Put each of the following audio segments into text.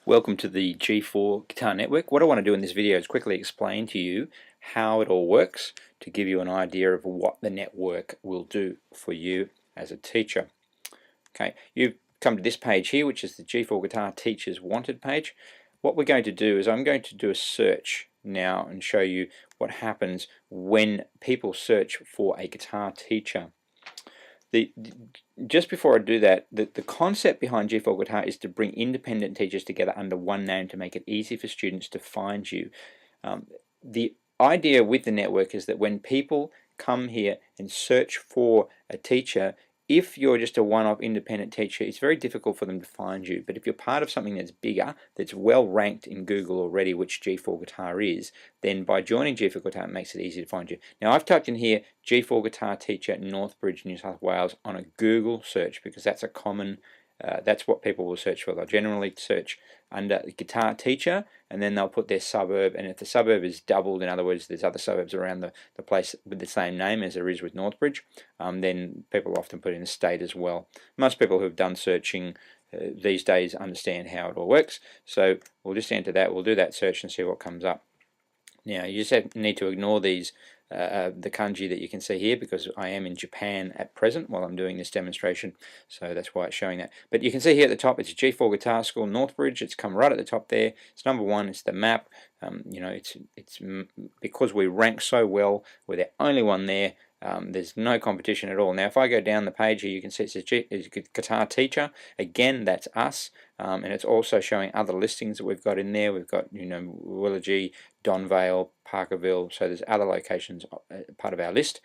Welcome to the G4 Guitar Network. What I want to do in this video is quickly explain to you how it all works to give you an idea of what the network will do for you as a teacher. Okay, you've come to this page here, which is the G4 Guitar Teachers Wanted page. What we're going to do is I'm going to do a search now and show you what happens when people search for a guitar teacher. Just before I do that, the concept behind G4 Guitar is to bring independent teachers together under one name to make it easy for students to find you. The idea with the network is that when people come here and search for a teacher, if you're just a one-off independent teacher, it's very difficult for them to find you. But if you're part of something that's bigger, that's well ranked in Google already, which G4 Guitar is, then by joining G4 Guitar, it makes it easy to find you. Now, I've typed in here G4 Guitar Teacher Northbridge, New South Wales on a Google search because that's a common that's what people will search for. They'll generally search under guitar teacher and then they'll put their suburb, and if the suburb is doubled, in other words there's other suburbs around the place with the same name as there is with Northbridge, then people often put in a state as well. Most people who have done searching these days understand how it all works, so we'll just enter that, we'll do that search and see what comes up. Now you just need to ignore these the kanji that you can see here because I am in Japan at present while I'm doing this demonstration, so that's why it's showing that. But you can see here at the top it's G4 Guitar School Northbridge. It's come right at the top there. It's number one. It's the map. You know, it's because we rank so well, we're the only one there. There's no competition at all. Now if I go down the page here, you can see it says Guitar Teacher. Again, that's us, and it's also showing other listings that we've got in there. We've got, you know, Willagee, Donvale, Parkerville, so there's other locations part of our list.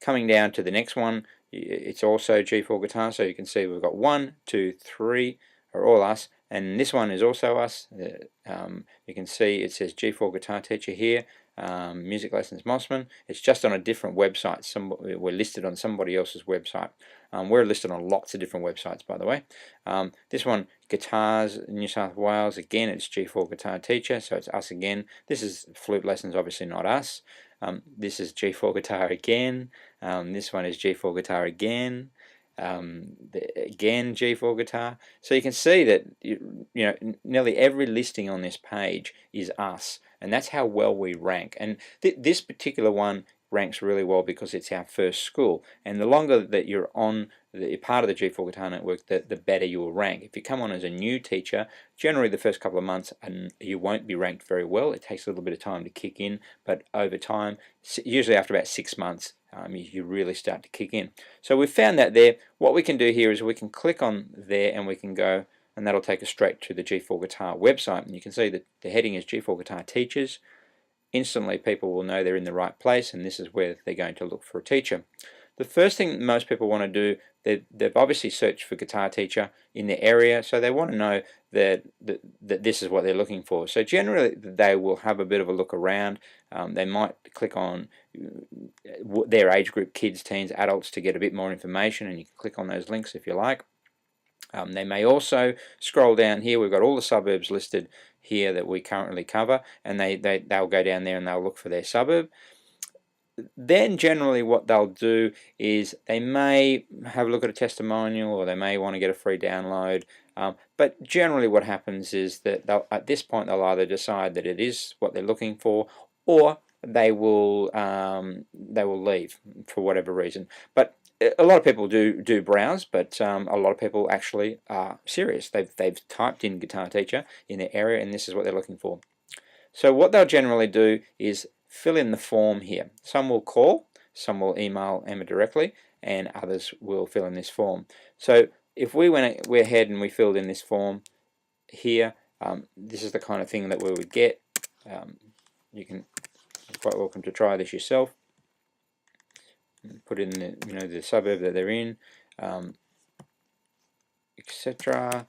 Coming down to the next one, it's also G4 Guitar, so you can see we've got 1, 2, 3 are all us, and this one is also us. You can see it says G4 Guitar Teacher here. Music Lessons Mossman. It's just on a different website. We're listed on somebody else's website. We're listed on lots of different websites, by the way. This one, Guitars New South Wales, again it's G4 Guitar Teacher, so it's us again. This is Flute Lessons, obviously not us. This is G4 Guitar again. This one is G4 Guitar again. Again G4 Guitar. So you can see that you know nearly every listing on this page is us, and that's how well we rank. And this particular one ranks really well because it's our first school, and the longer that you're on, you're part of the G4 Guitar Network, the better you will rank. If you come on as a new teacher, generally the first couple of months and you won't be ranked very well. It takes a little bit of time to kick in, but over time, usually after about 6 months, you really start to kick in. So we've found that there. What we can do here is we can click on there and we can go, and that'll take us straight to the G4 Guitar website, and you can see that the heading is G4 Guitar Teachers. Instantly people will know they're in the right place, and this is where they're going to look for a teacher. The first thing most people want to do, they've obviously searched for guitar teacher in their area, so they want to know that this is what they're looking for. So generally they will have a bit of a look around. They might click on their age group, kids, teens, adults, to get a bit more information, and you can click on those links if you like. They may also scroll down here. We've got all the suburbs listed here that we currently cover, and they'll go down there and they'll look for their suburb. Then generally what they'll do is they may have a look at a testimonial, or they may want to get a free download, but generally what happens is that at this point they'll either decide that it is what they're looking for, or they will leave for whatever reason. But a lot of people do browse, but a lot of people actually are serious. They've typed in guitar teacher in their area, and this is what they're looking for. So what they'll generally do is fill in the form here. Some will call, some will email Emma directly, and others will fill in this form. So if we went ahead and we filled in this form here, this is the kind of thing that we would get. You're quite welcome to try this yourself. Put in the suburb that they're in, etc.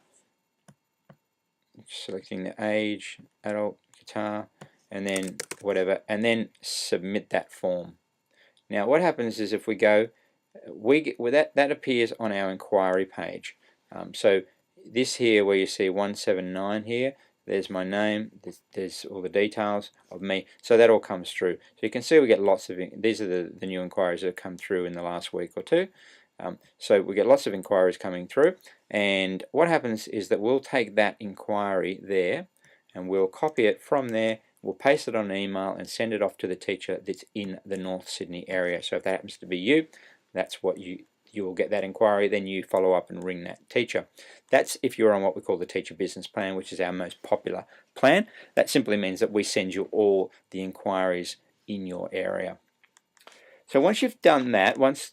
Selecting the age, adult, guitar, and then whatever, and then submit that form. Now what happens is if we go, that appears on our inquiry page. So this here where you see 179 here, there's my name, there's all the details of me, so that all comes through. So you can see we get lots of, these are the new inquiries that have come through in the last week or two. So we get lots of inquiries coming through, and what happens is that we'll take that inquiry there and we'll copy it from there, we'll paste it on an email and send it off to the teacher that's in the North Sydney area. So if that happens to be you, that's what you'll get that inquiry, then you follow up and ring that teacher. That's if you're on what we call the teacher business plan, which is our most popular plan. That simply means that we send you all the inquiries in your area. So once you've done that, once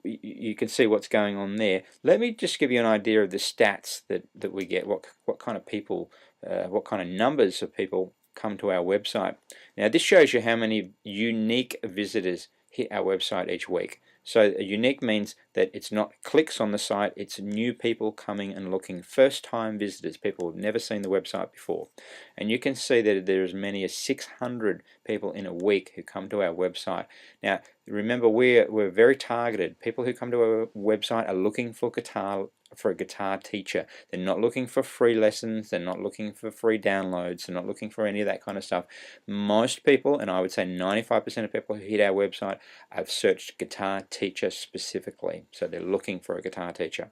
you can see what's going on there, let me just give you an idea of the stats that we get, what kind of people, what kind of numbers of people come to our website. Now this shows you how many unique visitors hit our website each week. So unique means that it's not clicks on the site, it's new people coming and looking, first time visitors, people who've never seen the website before. And you can see that there are as many as 600 people in a week who come to our website. Now remember, we're very targeted. People who come to our website are looking for a guitar teacher. They're not looking for free lessons, they're not looking for free downloads, they're not looking for any of that kind of stuff. Most people, and I would say 95% of people who hit our website, have searched guitar teacher specifically. So they're looking for a guitar teacher.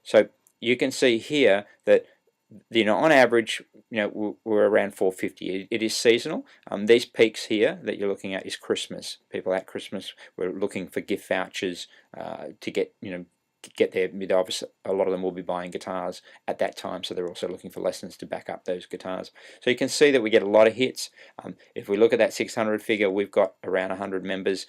So you can see here that on average, we're around 450. It is seasonal. These peaks here that you're looking at is Christmas. People at Christmas were looking for gift vouchers to get there. Obviously, a lot of them will be buying guitars at that time, so they're also looking for lessons to back up those guitars. So you can see that we get a lot of hits. If we look at that 600 figure, we've got around 100 members.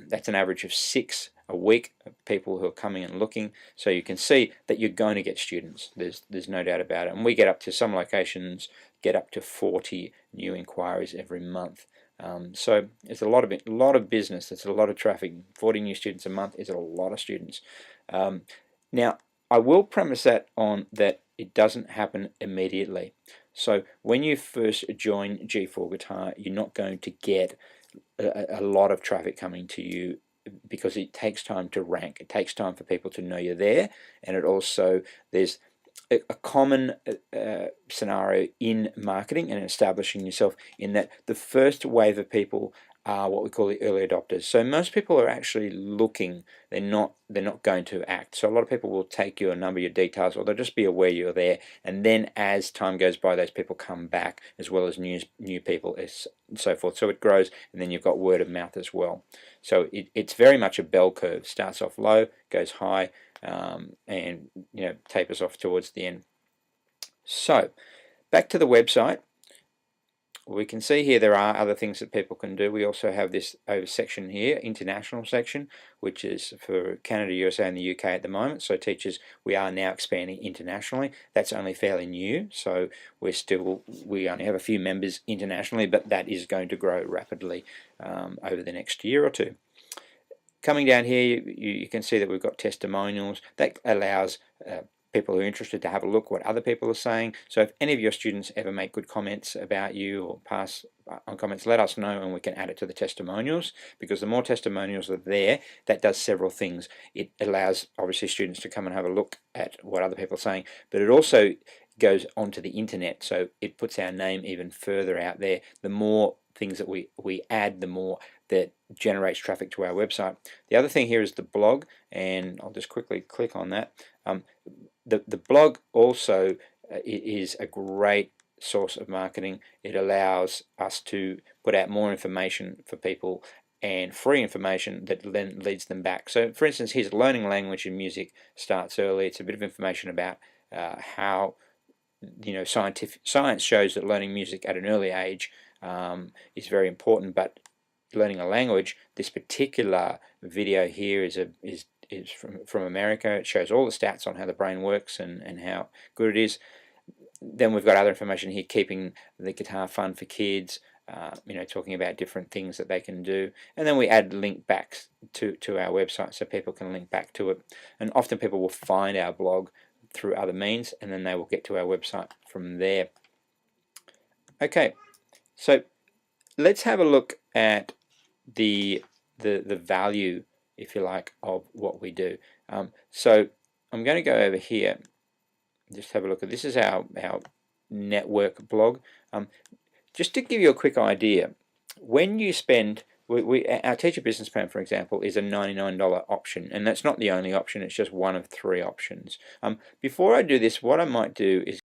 That's an average of 6 a week of people who are coming and looking. So you can see that you're going to get students. There's no doubt about it. And we get up to, some locations get up to 40 new inquiries every month. So it's a lot of business. It's a lot of traffic. 40 new students a month is a lot of students. Now, I will premise that on that it doesn't happen immediately. So when you first join G4 Guitar, you're not going to get a lot of traffic coming to you, because it takes time to rank. It takes time for people to know you're there, and it also, there's a common scenario in marketing and establishing yourself, in that the first wave of people are what we call the early adopters. So most people are actually looking, they're not going to act. So a lot of people will take your number, your details, or they'll just be aware you're there, and then as time goes by, those people come back, as well as new people and so forth. So it grows, and then you've got word of mouth as well. So it's very much a bell curve. Starts off low, goes high, and tapers off towards the end. So back to the website. We can see here there are other things that people can do. We also have this over section here, international section, which is for Canada, USA, and the UK at the moment. So teachers, we are now expanding internationally. That's only fairly new, so we only have a few members internationally, but that is going to grow rapidly over the next year or two. Coming down here, you can see that we've got testimonials. That allows people who are interested to have a look what other people are saying. So if any of your students ever make good comments about you or pass on comments, let us know and we can add it to the testimonials, because the more testimonials are there, that does several things. It allows obviously students to come and have a look at what other people are saying, but it also goes onto the internet, so it puts our name even further out there. The more things that we add, the more that generates traffic to our website. The other thing here is the blog, and I'll just quickly click on that. The blog also is a great source of marketing. It allows us to put out more information for people, and free information that then leads them back. So for instance, here's learning language and music starts early. It's a bit of information about how science shows that learning music at an early age is very important, but learning a language, this particular video here is from America. It shows all the stats on how the brain works and how good it is. Then we've got other information here, keeping the guitar fun for kids, talking about different things that they can do. And then we add link backs to our website so people can link back to it. And often people will find our blog through other means, and then they will get to our website from there. Okay, so let's have a look at the value, if you like, of what we do. So I'm going to go over here, just have a look at this. Is our network blog. Just to give you a quick idea, when you spend our teacher business plan, for example, is a $99 option, and that's not the only option. It's just one of 3 options. Before I do this, what I might do is